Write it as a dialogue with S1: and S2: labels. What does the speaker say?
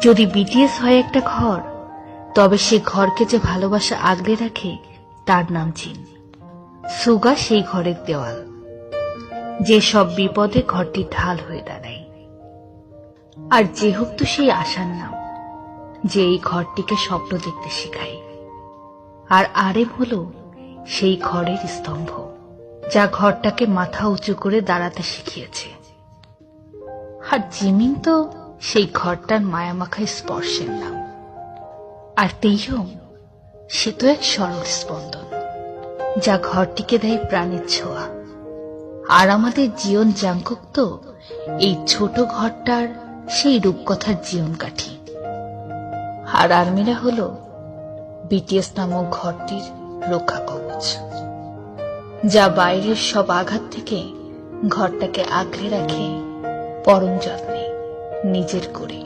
S1: যদি বিটিএস হয় একটা ঘর, তবে সে ঘরকে যে ভালোবাসা আগলে রাখে তার নাম চীন। সুগা সেই ঘরের দেওয়াল, যে সব বিপদে ঘরটি ঢাল হয়ে দাঁড়ায়। আর যেহুক তো সেই আশার নাম, যে এই ঘরটিকে স্বপ্ন দেখতে শেখায়। আর আরেম হলো সেই ঘরের স্তম্ভ, যা ঘরটাকে মাথা উঁচু করে দাঁড়াতে শিখিয়েছে। আর জিমিন তো সেই ঘরটার মায়ামাখায় স্পর্শের নাম। আর তেইয়ং, সে তো এক সরল স্পন্দন, যা ঘরটিকে দেয় প্রাণের ছোঁয়া। আর আমাদের জীবন জাংকুক তো এই ছোট ঘরটার সেই রূপকথার জীবন কাঠি। আর আর্মিরা হলো বিটিএস নামক ঘরটির রক্ষা কবচ, যা বাইরের সব আঘাত থেকে ঘরটাকে আগলে রাখে পরম যত্নে নিজের করে।